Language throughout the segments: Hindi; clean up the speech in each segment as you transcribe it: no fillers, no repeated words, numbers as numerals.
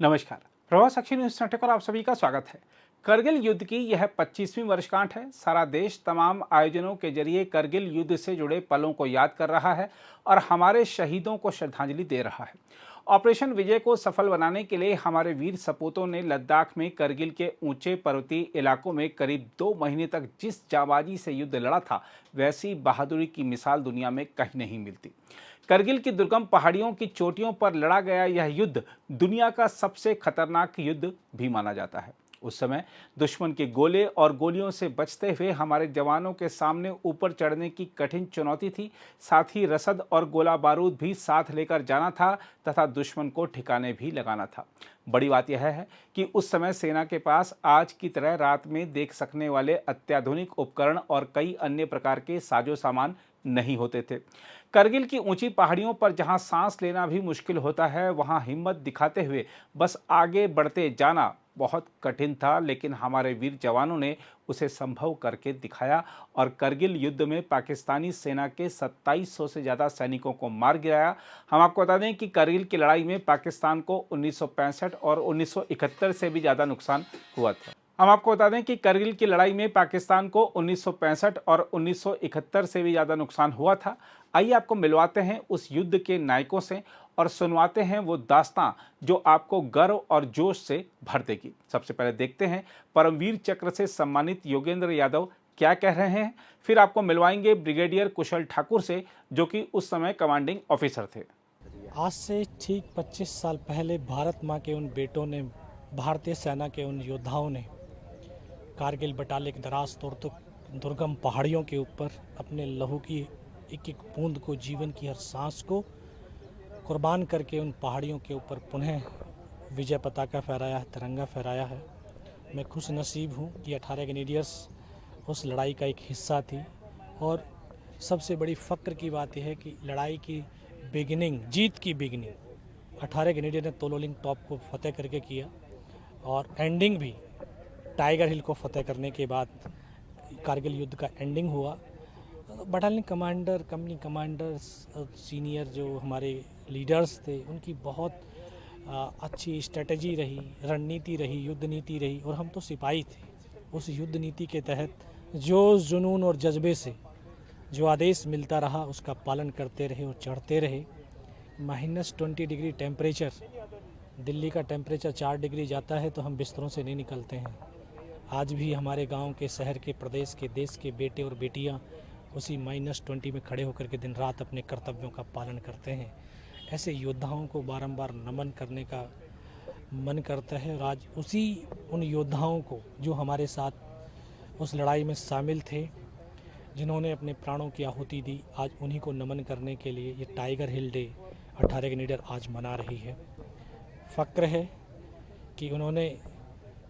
नमस्कार। प्रभात साक्षी न्यूज नेटवर्क पर आप सभी का स्वागत है। करगिल युद्ध की यह 25वीं वर्षगांठ है। सारा देश तमाम आयोजनों के जरिए करगिल युद्ध से जुड़े पलों को याद कर रहा है और हमारे शहीदों को श्रद्धांजलि दे रहा है। ऑपरेशन विजय को सफल बनाने के लिए हमारे वीर सपूतों ने लद्दाख में करगिल के ऊंचे पर्वतीय इलाकों में करीब 2 महीने तक जिस जाबाजी से युद्ध लड़ा था, वैसी बहादुरी की मिसाल दुनिया में कहीं नहीं मिलती। करगिल की दुर्गम पहाड़ियों की चोटियों पर लड़ा गया यह युद्ध दुनिया का सबसे खतरनाक युद्ध भी माना जाता है। उस समय दुश्मन के गोले और गोलियों से बचते हुए हमारे जवानों के सामने ऊपर चढ़ने की कठिन चुनौती थी। साथ ही रसद और गोला बारूद भी साथ लेकर जाना था तथा दुश्मन को ठिकाने भी लगाना था। बड़ी बात यह है कि उस समय सेना के पास आज की तरह रात में देख सकने वाले अत्याधुनिक उपकरण और कई अन्य प्रकार के साजो सामान नहीं होते थे। करगिल की ऊंची पहाड़ियों पर जहां सांस लेना भी मुश्किल होता है, वहां हिम्मत दिखाते हुए बस आगे बढ़ते जाना बहुत कठिन था, लेकिन हमारे वीर जवानों ने उसे संभव करके दिखाया और करगिल युद्ध में पाकिस्तानी सेना के 2700 से ज़्यादा सैनिकों को मार गिराया। हम आपको बता दें कि करगिल की लड़ाई में पाकिस्तान को 1965 और 1971 से भी ज़्यादा नुकसान हुआ था। हम आपको बता दें कि करगिल की लड़ाई में पाकिस्तान को 1965 और 1971 से भी ज़्यादा नुकसान हुआ था। आइए आपको मिलवाते हैं उस युद्ध के नायकों से और सुनवाते हैं वो दास्तां जो आपको गर्व और जोश से भर देगी। सबसे पहले देखते हैं परमवीर चक्र से सम्मानित योगेंद्र यादव क्या कह रहे हैं। फिर आपको मिलवाएंगे ब्रिगेडियर कुशल ठाकुर से, जो कि उस समय कमांडिंग ऑफिसर थे। आज से ठीक 25 साल पहले भारत माँ के उन बेटों ने, भारतीय सेना के उन योद्धाओं ने कारगिल बटाले के दराज तौर तो दुर्गम पहाड़ियों के ऊपर अपने लहू की एक एक बूंद को, जीवन की हर सांस को कुर्बान करके उन पहाड़ियों के ऊपर पुनः विजय पताका फहराया है, तिरंगा फहराया है। मैं खुश नसीब हूँ कि 18 ग्रेनेडियर्स उस लड़ाई का एक हिस्सा थी। और सबसे बड़ी फ़क्र की बात यह है कि लड़ाई की बिगिनिंग, जीत की बिगिनिंग 18 ग्रेनेडियर ने तोलोलिंग टॉप को फतेह करके किया और एंडिंग भी टाइगर हिल को फतेह करने के बाद कारगिल युद्ध का एंडिंग हुआ। Battalion commander, company commanders, senior जो हमारे लीडर्स थे, उनकी बहुत अच्छी स्ट्रेटजी रही, रणनीति रही, युद्ध नीति रही और हम तो सिपाही थे। उस युद्ध नीति के तहत जो जुनून और जज्बे से जो आदेश मिलता रहा उसका पालन करते रहे और चढ़ते रहे। -20 डिग्री टेम्परेचर, दिल्ली का टेम्परेचर 4 डिग्री जाता है तो हम बिस्तरों से नहीं निकलते हैं। आज भी हमारे गांव के, शहर के, प्रदेश के, देश के बेटे और बेटियां उसी -20 में खड़े होकर के दिन रात अपने कर्तव्यों का पालन करते हैं। ऐसे योद्धाओं को बारंबार नमन करने का मन करता है और आज उन योद्धाओं को जो हमारे साथ उस लड़ाई में शामिल थे, जिन्होंने अपने प्राणों की आहुति दी, आज उन्हीं को नमन करने के लिए ये टाइगर हिल डे 18 ग्रेनेडियर आज मना रही है। फ़क्र है कि उन्होंने,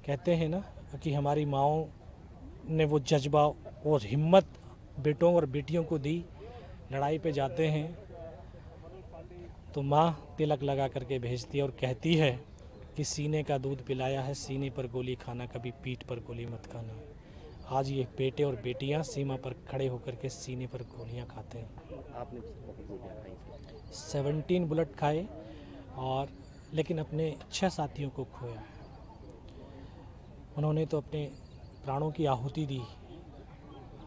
कहते हैं ना कि हमारी माँओं ने वो जज्बा और हिम्मत बेटों और बेटियों को दी। लड़ाई पे जाते हैं तो माँ तिलक लगा करके भेजती है और कहती है कि सीने का दूध पिलाया है, सीने पर गोली खाना, कभी पीठ पर गोली मत खाना। आज ये बेटे और बेटियां सीमा पर खड़े होकर के सीने पर गोलियां खाते हैं। आपने 17 बुलेट खाए और लेकिन अपने 6 साथियों को खोया है। उन्होंने तो अपने प्राणों की आहुति दी।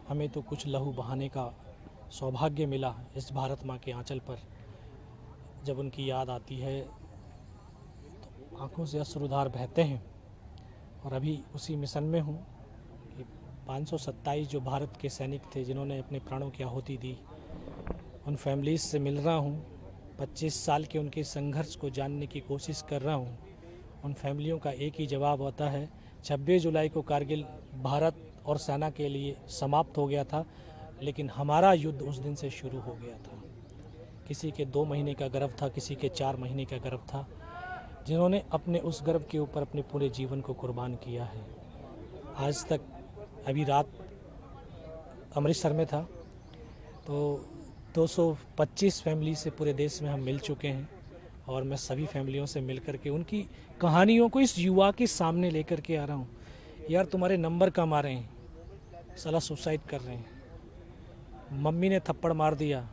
हमें तो कुछ लहू बहाने का सौभाग्य मिला इस भारत माँ के आंचल पर। जब उनकी याद आती है तो आंखों से अश्रुधार बहते हैं। और अभी उसी मिशन में हूँ कि 527 जो भारत के सैनिक थे जिन्होंने अपने प्राणों की आहुति दी, उन फैमिलीज से मिल रहा हूँ। 25 साल के उनके संघर्ष को जानने की कोशिश कर रहा हूँ। उन फैमिलियों का एक ही जवाब होता है, 26 जुलाई को कारगिल भारत और सेना के लिए समाप्त हो गया था, लेकिन हमारा युद्ध उस दिन से शुरू हो गया था। किसी के 2 महीने का गर्भ था, किसी के 4 महीने का गर्भ था, जिन्होंने अपने उस गर्भ के ऊपर अपने पूरे जीवन को कुर्बान किया है। आज तक, अभी रात अमृतसर में था तो 225 फैमिली से पूरे देश में हम मिल चुके हैं और मैं सभी फैमिलियों से मिल कर के उनकी कहानियों को इस युवा के सामने लेकर के आ रहा हूँ। यार, तुम्हारे नंबर कम आ रहे हैं, साला सुसाइड कर रहे हैं, मम्मी ने थप्पड़ मार दिया,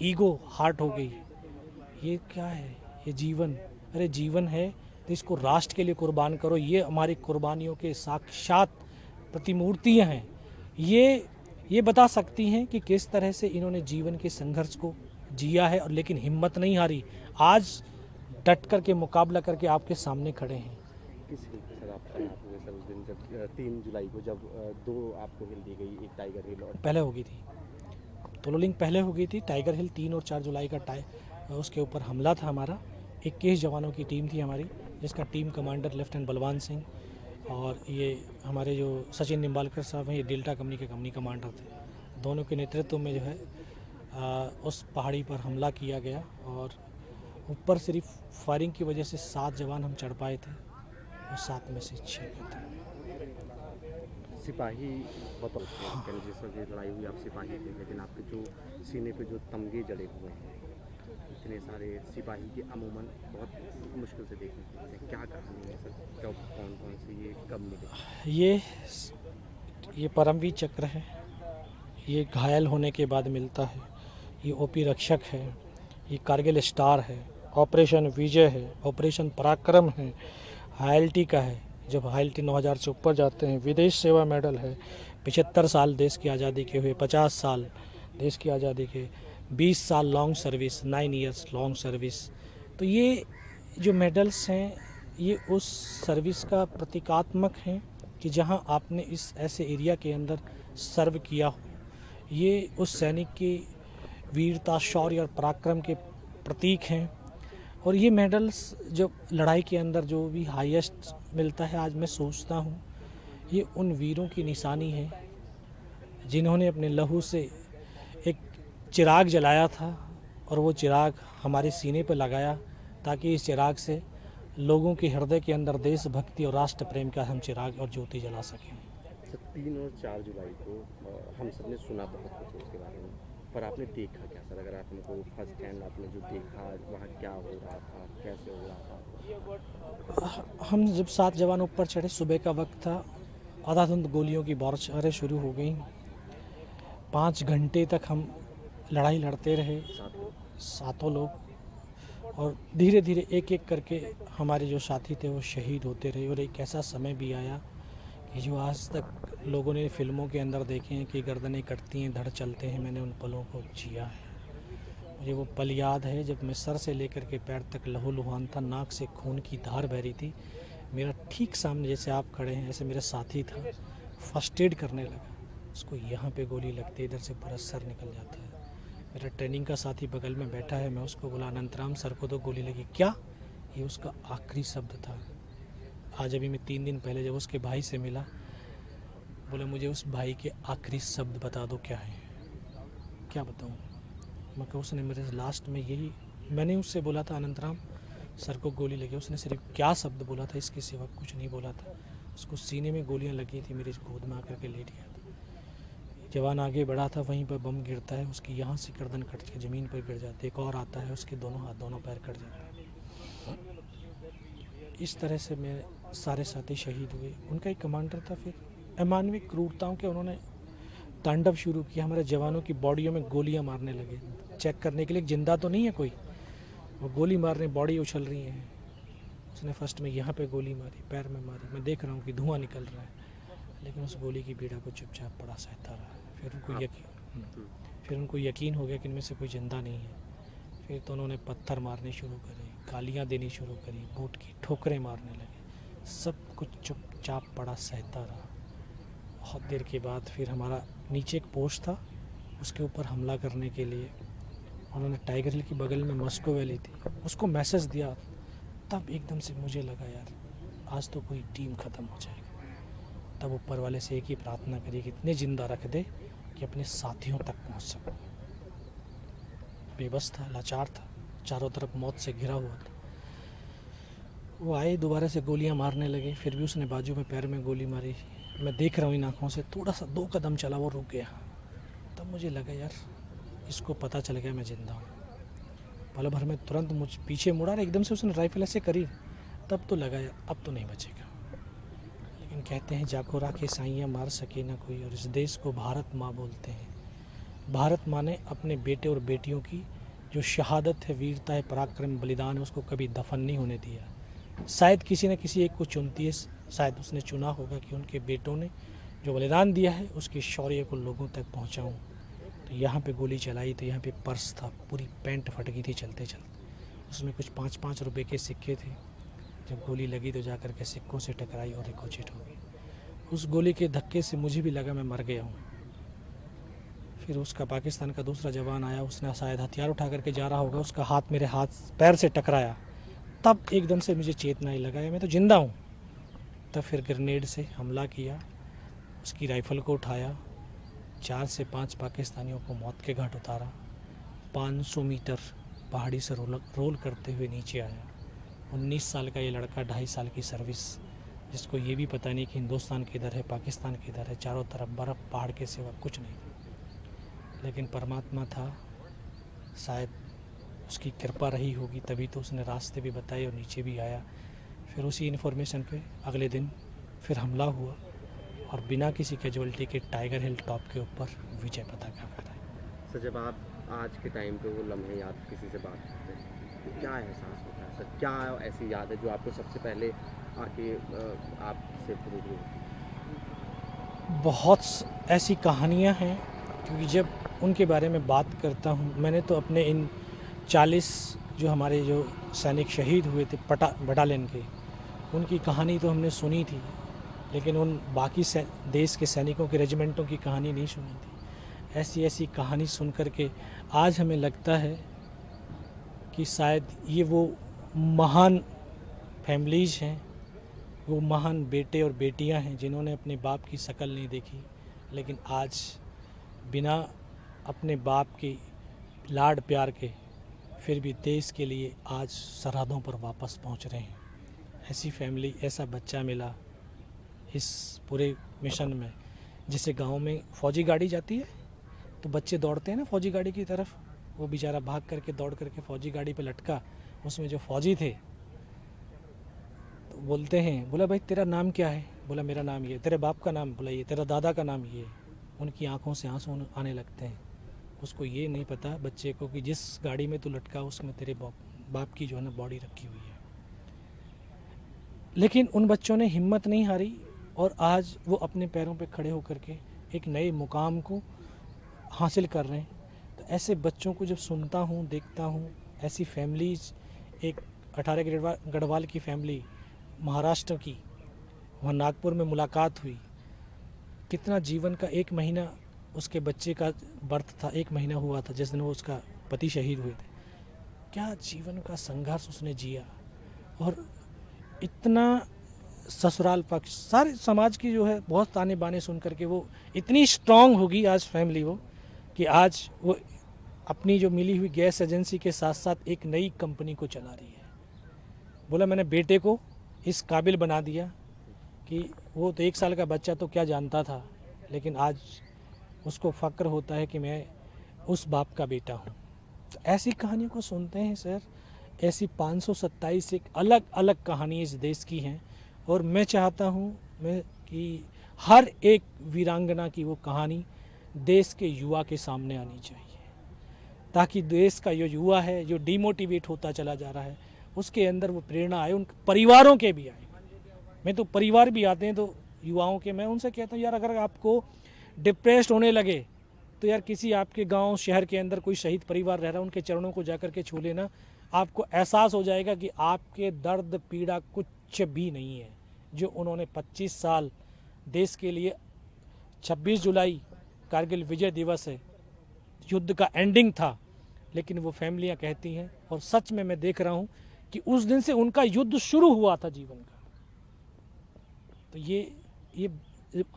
ईगो हार्ट हो गई। ये क्या है? ये जीवन, अरे जीवन है तो इसको राष्ट्र के लिए कुर्बान करो। ये हमारी कुर्बानियों के साक्षात प्रतिमूर्तियाँ हैं। ये बता सकती हैं कि किस तरह से इन्होंने जीवन के संघर्ष को जिया है और लेकिन हिम्मत नहीं हारी। आज डट कर के मुकाबला करके आपके सामने खड़े हैं। किस हिल पे सर आप तैनात हुए सर उस दिन जब 3 जुलाई को जब 2 आपको हिल दी गई, एक टाइगर हिल और पहले हो गई थी, तोलोलिंग पहले हो गई थी। टाइगर हिल 3 और 4 जुलाई का उसके ऊपर हमला था हमारा। 21 जवानों की टीम थी हमारी, जिसका team commander lieutenant Balwan Singh और ये हमारे जो सचिन निम्बालकर साहब हैं, ये डेल्टा कंपनी के कंपनी कमांडर थे। दोनों के नेतृत्व में जो है उस पहाड़ी पर हमला किया गया और ऊपर सिर्फ फायरिंग की वजह से 7 जवान हम चढ़ पाए थे और 7 में से 6 थे। सिपाही बहुत होते हैं, जिस वक्त लड़ाई हुई आप सिपाही थे, लेकिन आपके जो सीने पे जो तमगे जड़े हुए हैं, इतने सारे सिपाही के अमूमन बहुत मुश्किल से देखने को मिलते हैं। क्या कहानी है सर, कब कौन कौन से ये कब मिले? ये परमवीर चक्र है, ये घायल होने के बाद मिलता है। ये ओपी रक्षक है, ये कारगिल स्टार है, ऑपरेशन विजय है, ऑपरेशन पराक्रम है, हायल्टी का है, जब हायल्टी 9000 से ऊपर जाते हैं, विदेश सेवा मेडल है, 75 साल देश की आज़ादी के हुए, 50 साल देश की आज़ादी के, 20 साल long service, 9 years long service. तो ये जो मेडल्स हैं ये उस सर्विस का प्रतीकात्मक हैं कि जहां आपने इस ऐसे एरिया के अंदर सर्व किया हो। ये उस सैनिक की वीरता, शौर्य और पराक्रम के प्रतीक हैं। और ये मेडल्स जो लड़ाई के अंदर जो भी हाईएस्ट मिलता है, आज मैं सोचता हूँ ये उन वीरों की निशानी है जिन्होंने अपने लहू से एक चिराग जलाया था और वो चिराग हमारे सीने पर लगाया ताकि इस चिराग से लोगों के हृदय के अंदर देशभक्ति और राष्ट्र प्रेम का हम चिराग और ज्योति जला सकें। 3 और 4 जुलाई को हम सब ने सुना बहुत कुछ उसके बारे में, पर आपने देखा क्या सर? अगर आप हमको फर्स्ट हैंड आपने जो देखा, वहाँ क्या हो रहा था, कैसे हो रहा था? हम जब 7 जवान ऊपर चढ़े, सुबह का वक्त था, आधाधुंध गोलियों की बौछारें शुरू हो गई। 5 घंटे तक हम लड़ाई लड़ते रहे, सातों लोग, और धीरे धीरे एक एक करके हमारे जो साथी थे वो शहीद होते रहे। और एक ऐसा समय भी आया कि जो आज तक लोगों ने फिल्मों के अंदर देखे हैं कि गर्दनें कटती हैं, धड़ चलते हैं, मैंने उन पलों को जिया है। मुझे वो पल याद है जब मैं सर से लेकर के पैर तक लहूलुहान था, नाक से खून की धार बह रही थी। मेरा ठीक सामने जैसे आप खड़े हैं ऐसे मेरा साथी था, फर्स्ट एड करने लगा, उसको यहाँ पे गोली लगती है, इधर से पूरा सर निकल जाता है। मेरा ट्रेनिंग का साथी बगल में बैठा है, मैं उसको बोला अनंतराम सर को तो गोली लगी। क्या? ये उसका आखिरी शब्द था। आज अभी मैं 3 दिन पहले जब उसके भाई से मिला, बोले मुझे उस भाई के आखिरी शब्द बता दो क्या है। क्या बताऊँ मैं? कहा उसने मेरे लास्ट में यही, मैंने उससे बोला था अनंतराम सर को गोली लगी, उसने सिर्फ क्या शब्द बोला था, इसके सिवा कुछ नहीं बोला था। उसको सीने में गोलियां लगी थी, मेरी गोद में आकर के लेट गया था। जवान आगे बढ़ा था, वहीं पर बम गिरता है, उसकी यहाँ से गर्दन कट के ज़मीन पर गिर जाती है। एक और आता है, उसके दोनों हाथ दोनों पैर कट जाते हैं। इस तरह से मेरे सारे साथी शहीद हुए। उनका एक कमांडर था, फिर अमानवीय क्रूरताओं के उन्होंने तांडव शुरू किया। हमारे जवानों की बॉडियों में गोलियां मारने लगे, चेक करने के लिए जिंदा तो नहीं है कोई, वो गोली मार रहे, बॉडी उछल रही है। उसने फर्स्ट में यहाँ पे गोली मारी, पैर में मारी, मैं देख रहा हूँ कि धुआं निकल रहा है, लेकिन उस गोली की पीड़ा को चुपचाप पड़ा सहता रहा। फिर उनको यकीन हो गया कि इनमें से कोई जिंदा नहीं है। फिर तो उन्होंने पत्थर मारने शुरू करे, गालियाँ देनी शुरू करी, बूट की ठोकरें मारने लगे। सब कुछ चुपचाप पड़ा सहता रहा। बहुत देर के बाद फिर हमारा नीचे एक पोस्ट था, उसके ऊपर हमला करने के लिए उन्होंने टाइगर हिल की बगल में मस्को वैली थी, उसको मैसेज दिया। तब एकदम से मुझे लगा यार आज तो कोई टीम ख़त्म हो जाएगी। तब ऊपर वाले से एक ही प्रार्थना करी कि इतने ज़िंदा रख दे कि अपने साथियों तक पहुंच सकूं। बेबस था, लाचार था, चारों तरफ मौत से घिरा हुआ था। वो आए, दोबारा से गोलियां मारने लगे, फिर भी उसने बाजू में पैर में गोली मारी। मैं देख रहा हूँ इन आँखों से, थोड़ा सा 2 कदम चला, वो रुक गया। तब मुझे लगा यार इसको पता चल गया मैं ज़िंदा हूँ। पल भर में तुरंत मुझ पीछे मुड़ा और एकदम से उसने राइफल ऐसे करी। तब तो लगा यार अब तो नहीं बचेगा। लेकिन कहते हैं जाको राखे साइयाँ मार सके ना कोई, और इस देश को भारत माँ बोलते हैं। भारत माँ ने अपने बेटे और बेटियों की जो शहादत है, वीरता है, पराक्रम, बलिदान है, उसको कभी दफन नहीं होने दिया। शायद किसी न किसी एक को चुनती है, शायद उसने चुना होगा कि उनके बेटों ने जो बलिदान दिया है उसके शौर्य को लोगों तक पहुंचाऊं। तो यहाँ पे गोली चलाई तो यहाँ पे पर्स था, पूरी पैंट फट गई थी चलते चलते। उसमें कुछ 5-5 रुपए के सिक्के थे। जब गोली लगी तो जाकर के सिक्कों से टकराई और रिकोचिट हो गई। उस गोली के धक्के से मुझे भी लगा मैं मर गया हूँ। फिर उसका पाकिस्तान का दूसरा जवान आया, उसने शायद हथियार उठा करके जा रहा होगा, उसका हाथ मेरे हाथ पैर से टकराया। तब एकदम से मुझे चेतना ही लगा मैं तो जिंदा हूँ। तब फिर ग्रेनेड से हमला किया, उसकी राइफ़ल को उठाया, 4 से 5 पाकिस्तानियों को मौत के घाट उतारा। 500 मीटर पहाड़ी से रोल करते हुए नीचे आया। 19 साल का ये लड़का, 2.5 साल की सर्विस, जिसको ये भी पता नहीं कि हिंदुस्तान किधर है, पाकिस्तान किधर है, चारों तरफ बर्फ़, पहाड़ के सिवा कुछ नहीं। लेकिन परमात्मा था, शायद उसकी कृपा रही होगी, तभी तो उसने रास्ते भी बताए और नीचे भी आया। फिर उसी इन्फॉर्मेशन पे अगले दिन फिर हमला हुआ और बिना किसी कैजुअल्टी के टाइगर हिल टॉप के ऊपर विजय पताका फहराई। सर, जब आप आज के टाइम पे वो लम्हे याद किसी से बात करते हैं तो क्या एहसास होता है सर? क्या ऐसी याद है जो आपको सबसे पहले आके आपसे प्रूव होती? बहुत ऐसी कहानियाँ हैं, क्योंकि जब उनके बारे में बात करता हूँ, मैंने तो अपने इन 40 जो हमारे जो सैनिक शहीद हुए थे बटालियन के, उनकी कहानी तो हमने सुनी थी, लेकिन उन बाकी देश के सैनिकों के रेजिमेंटों की कहानी नहीं सुनी थी। ऐसी ऐसी कहानी सुन कर के आज हमें लगता है कि शायद ये वो महान फैमिलीज़ हैं, वो महान बेटे और बेटियां हैं जिन्होंने अपने बाप की शक्ल नहीं देखी, लेकिन आज बिना अपने बाप के लाड प्यार के फिर भी देश के लिए आज सरहदों पर वापस पहुंच रहे हैं। ऐसी फैमिली, ऐसा बच्चा मिला इस पूरे मिशन में, जिसे गांव में फौजी गाड़ी जाती है तो बच्चे दौड़ते हैं ना फौजी गाड़ी की तरफ, वो बेचारा भाग करके दौड़ करके फौजी गाड़ी पे लटका। उसमें जो फौजी थे तो बोलते हैं, बोला भाई तेरा नाम क्या है? बोला मेरा नाम ये। तेरे बाप का नाम? बोला ये। तेरा दादा का नाम ये। उनकी आंखों से आंसू आने लगते हैं। उसको ये नहीं पता बच्चे को कि जिस गाड़ी में तू लटका उसमें तेरे बाप की जो है ना बॉडी रखी हुई है। लेकिन उन बच्चों ने हिम्मत नहीं हारी और आज वो अपने पैरों पे खड़े होकर के एक नए मुकाम को हासिल कर रहे हैं। तो ऐसे बच्चों को जब सुनता हूँ, देखता हूँ, ऐसी फैमिलीज, एक 18 गढ़वाल की फैमिली महाराष्ट्र की, वहाँ नागपुर में मुलाकात हुई। कितना जीवन का 1 महीना उसके बच्चे का बर्थ था, 1 महीना हुआ था जिस दिन वो उसका पति शहीद हुए थे। क्या जीवन का संघर्ष उसने जिया, और इतना ससुराल पक्ष, सारे समाज की जो है बहुत ताने बाने सुन करके वो इतनी स्ट्रांग होगी आज फैमिली वो, कि आज वो अपनी जो मिली हुई गैस एजेंसी के साथ साथ एक नई कंपनी को चला रही है। बोला मैंने बेटे को इस काबिल बना दिया कि वो तो 1 साल का बच्चा तो क्या जानता था, लेकिन आज उसको फ़क्र होता है कि मैं उस बाप का बेटा हूँ। तो ऐसी कहानियों को सुनते हैं सर, ऐसी 527 एक अलग अलग कहानी इस देश की हैं, और मैं चाहता हूँ कि हर एक वीरांगना की वो कहानी देश के युवा के सामने आनी चाहिए, ताकि देश का जो युवा है जो डिमोटिवेट होता चला जा रहा है उसके अंदर वो प्रेरणा आए, उन परिवारों के भी आए। मैं तो परिवार भी आते हैं तो युवाओं के, मैं उनसे कहता हूँ यार अगर आपको डिप्रेस्ड होने लगे तो यार किसी आपके गांव शहर के अंदर कोई शहीद परिवार रह रहा है, उनके चरणों को जाकर के छू लेना, आपको एहसास हो जाएगा कि आपके दर्द पीड़ा कुछ भी नहीं है। जो उन्होंने 25 साल देश के लिए, 26 जुलाई कारगिल विजय दिवस है, युद्ध का एंडिंग था, लेकिन वो फैमिलियां कहती हैं, और सच में मैं देख रहा हूं कि उस दिन से उनका युद्ध शुरू हुआ था जीवन का। तो ये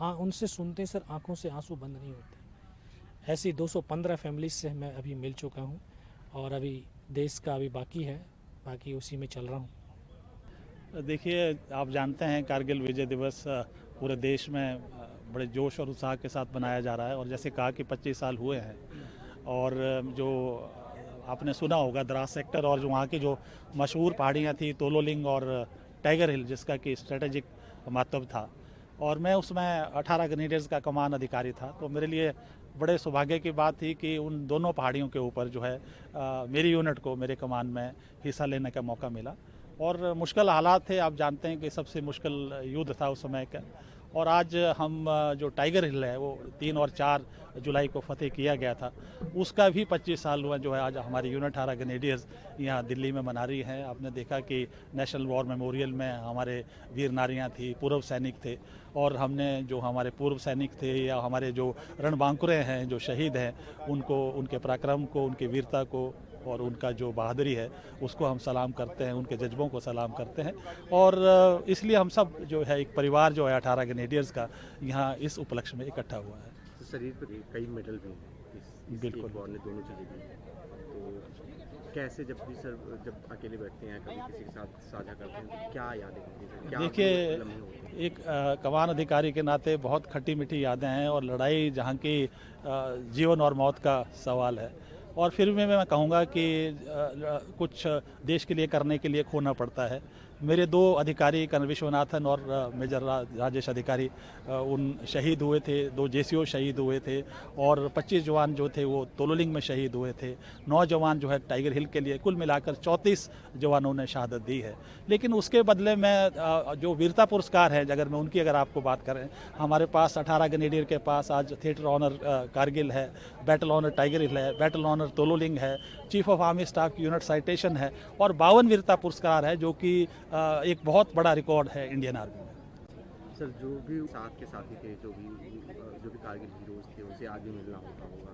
उनसे सुनते सर आंखों से आंसू बंद नहीं होते। ऐसी 215 फैमिलीज से मैं अभी मिल चुका हूं, और अभी देश का अभी बाकी है, बाकी उसी में चल रहा हूं। देखिए, आप जानते हैं कारगिल विजय दिवस पूरे देश में बड़े जोश और उत्साह के साथ मनाया जा रहा है, और जैसे कहा कि 25 साल हुए हैं, और जो आपने सुना होगा द्रास सेक्टर और जो वहाँ की जो मशहूर पहाड़ियाँ थी तोलोलिंग और टाइगर हिल, जिसका कि स्ट्रेटेजिक महत्व था, और मैं उसमें 18 ग्रेनेडियर्स का कमान अधिकारी था। तो मेरे लिए बड़े सौभाग्य की बात थी कि उन दोनों पहाड़ियों के ऊपर जो है मेरी यूनिट को मेरे कमान में हिस्सा लेने का मौका मिला। और मुश्किल हालात थे। आप जानते हैं कि सबसे मुश्किल युद्ध था उस समय का। और आज हम जो टाइगर हिल है वो 3 और 4 जुलाई को फतेह किया गया था, उसका भी 25 साल हुआ जो है आज हमारी यूनिट 18 ग्रेनेडियर्स यहाँ दिल्ली में मना रही हैं। आपने देखा कि नेशनल वॉर मेमोरियल में हमारे वीर नारियाँ थी, पूर्व सैनिक थे, और हमने जो हमारे पूर्व सैनिक थे या हमारे जो रणबांकुरे हैं, जो शहीद हैं, उनको, उनके पराक्रम को, उनकी वीरता को और उनका जो बहादुरी है उसको हम सलाम करते हैं, उनके जज्बों को सलाम करते हैं। और इसलिए हम सब जो है एक परिवार जो है 18 ग्रेनेडियर्स का यहाँ इस उपलक्ष्य में इकट्ठा हुआ है। तो शरीर पर कई मेडल भी हैं इस बिल्कुल। एक वॉर ने दोनों चीज़ें दी हैं। तो कैसे जब भी सर जब अकेले बैठते हैं कभी किसी के साथ साझा करते हैं तो क्या यादें होती हैं? क्या देखिए, लम्हे होते हैं? एक कमान अधिकारी के नाते बहुत खट्टी मीठी यादें हैं और लड़ाई जहाँ की जीवन और मौत का सवाल है। और फिर भी मैं कहूँगा कि कुछ देश के लिए करने के लिए खोना पड़ता है। मेरे 2 अधिकारी कर्नल विश्वनाथन और मेजर राजेश अधिकारी उन शहीद हुए थे, 2 जेसीओ शहीद हुए थे, और 25 जवान जो थे वो तोलोलिंग में शहीद हुए थे। 9 जवान जो है टाइगर हिल के लिए, कुल मिलाकर 34 जवानों ने शहादत दी है। लेकिन उसके बदले में जो वीरता पुरस्कार है, अगर आपको बात करें, हमारे पास 18 ग्रेनेडियर के पास आज थिएटर ऑनर कारगिल है, बैटल ऑनर टाइगर हिल है, बैटल ऑनर तोलोलिंग है, चीफ ऑफ आर्मी स्टाफ की यूनिट साइटेशन है, और 52 वीरता पुरस्कार है, जो कि एक बहुत बड़ा रिकॉर्ड है इंडियन आर्मी में। सर जो भी साथ के साथी थे, जो भी कारगिल हीरोज थे, उनसे आगे मिलना होगा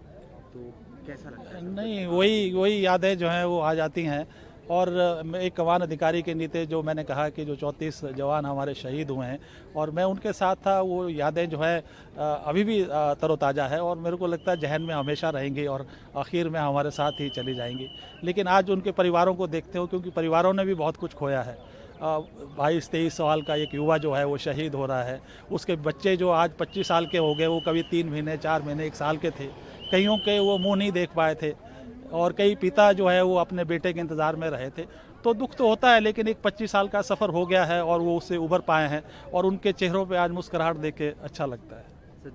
तो कैसा लगता है? नहीं, वही यादें जो हैं वो आ जाती हैं। और एक कमान अधिकारी के नीचे जो मैंने कहा कि जो 34 जवान हमारे शहीद हुए हैं और मैं उनके साथ था, वो यादें जो है अभी भी तरोताज़ा है और मेरे को लगता है जहन में हमेशा रहेंगी और आखिर में हमारे साथ ही चली जाएंगी। लेकिन आज उनके परिवारों को देखते हो, क्योंकि परिवारों ने भी बहुत कुछ खोया है। 22-23 साल का एक युवा जो है वो शहीद हो रहा है, उसके बच्चे जो आज 25 साल के हो गए, वो कभी 3 महीने, 4 महीने, 1 साल के थे, कईयों के वो मुंह नहीं देख पाए थे, और कई पिता जो है वो अपने बेटे के इंतज़ार में रहे थे। तो दुख तो होता है, लेकिन एक 25 साल का सफ़र हो गया है और वो उससे उभर पाए हैं और उनके चेहरों पे आज मुस्कुराहट देख के अच्छा लगता है। सर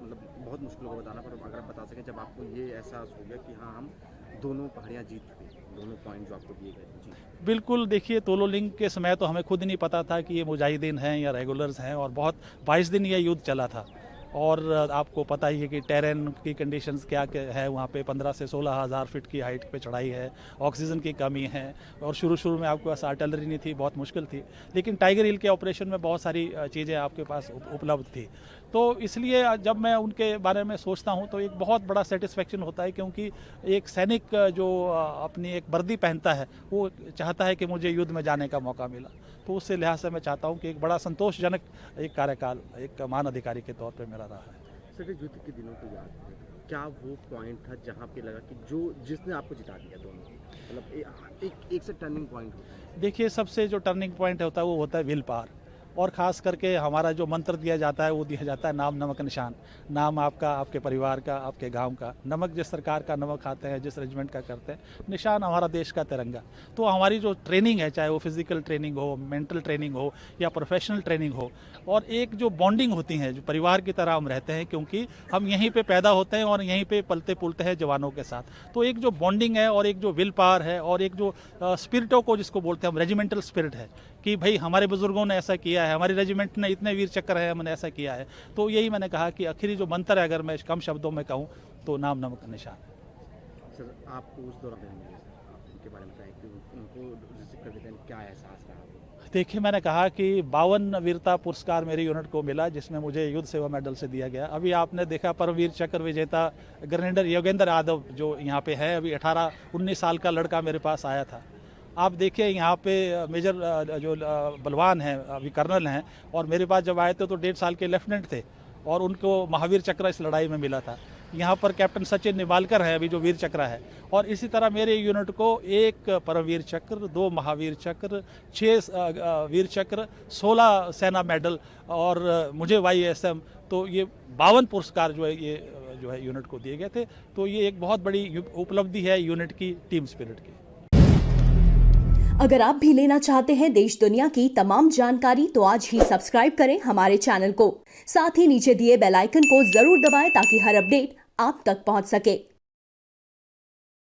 मतलब बहुत मुश्किल होगा बताना, पर अगर आप बता सकें जब आपको ये एहसास हो गया कि हाँ हम दोनों पहाड़ियाँ जीत चुके, दोनों पॉइंट जो आपको दिए गए जी। बिल्कुल, देखिए तोलोलिंग के समय तो हमें खुद नहीं पता था कि ये मुजाहिदीन हैं या रेगुलर्स हैं, और बहुत 22 दिन ये युद्ध चला था। और आपको पता ही है कि टेरेन की कंडीशंस क्या है, वहाँ पे 15 से 16 हज़ार फीट की हाइट पे चढ़ाई है, ऑक्सीजन की कमी है, और शुरू में आपके पास आर्टिलरी नहीं थी, बहुत मुश्किल थी। लेकिन टाइगर हिल के ऑपरेशन में बहुत सारी चीज़ें आपके पास उपलब्ध थी। तो इसलिए जब मैं उनके बारे में सोचता हूँ तो एक बहुत बड़ा सेटिस्फेक्शन होता है, क्योंकि एक सैनिक जो अपनी एक वर्दी पहनता है वो चाहता है कि मुझे युद्ध में जाने का मौका मिला। तो उससे लिहाज से मैं चाहता हूँ कि एक बड़ा संतोषजनक एक कार्यकाल एक कमान अधिकारी के तौर पे मेरा रहा है। सर युद्ध के दिनों को याद करें, क्या वो पॉइंट था जहाँ पे लगा कि जिसने आपको जिता दिया दोनों, मतलब एक से टर्निंग पॉइंट होता है? देखिए, सबसे जो टर्निंग पॉइंट होता है वो होता है विल पावर, और ख़ास करके हमारा जो मंत्र दिया जाता है वो दिया जाता है नाम नमक निशान। नाम आपका, आपके परिवार का, आपके गांव का, नमक जिस सरकार का नमक खाते हैं, जिस रेजिमेंट का करते हैं, निशान हमारा देश का तिरंगा। तो हमारी जो ट्रेनिंग है, चाहे वो फिजिकल ट्रेनिंग हो, मेंटल ट्रेनिंग हो या प्रोफेशनल ट्रेनिंग हो, और एक जो बॉन्डिंग होती है, जो परिवार की तरह हम रहते हैं, क्योंकि हम यहीं पे पैदा होते हैं और यहीं पे पलते पुलते हैं जवानों के साथ। तो एक जो बॉन्डिंग है और एक जो विल पावर है और एक जो स्पिरिटों को जिसको बोलते हैं हम, रेजिमेंटल स्पिरिट है कि भाई हमारे बुजुर्गों ने ऐसा किया है, हमारी रेजिमेंट ने इतने वीर चक्र है, हमने ऐसा किया है। तो यही मैंने कहा कि आखिरी जो मंत्र है, अगर मैं कम शब्दों में कहूँ तो नाम नमक निशान है। सर आपको उस दौरान आप उनके बारे में बताएं कि उनको रिसीव करते टाइम क्या एहसास रहा? देखिए, मैंने कहा कि 52 वीरता पुरस्कार मेरी यूनिट को मिला, जिसमें मुझे युद्ध सेवा मेडल से दिया गया। अभी आपने देखा परमवीर चक्र विजेता ग्रेनेडर योगेंद्र यादव जो यहाँ पे है, अभी 18-19 साल का लड़का मेरे पास आया था। आप देखिए यहाँ पे मेजर जो बलवान हैं, अभी कर्नल हैं, और मेरे पास जब आए थे तो 1.5 साल के लेफ्टिनेंट थे और उनको महावीर चक्र इस लड़ाई में मिला था। यहाँ पर कैप्टन सचिन निबालकर है अभी जो वीर चक्र है, और इसी तरह मेरे यूनिट को 1 परमवीर चक्र, 2 महावीर चक्र, 6 वीर चक्र, 16 सेना मेडल और मुझे YSM, तो ये 52 पुरस्कार जो है यूनिट को दिए गए थे। तो ये एक बहुत बड़ी उपलब्धि है यूनिट की टीम स्पिरिट की। अगर आप भी लेना चाहते हैं देश दुनिया की तमाम जानकारी तो आज ही सब्सक्राइब करें हमारे चैनल को। साथ ही नीचे दिए बेल आइकन को जरूर दबाएं ताकि हर अपडेट आप तक पहुंच सके।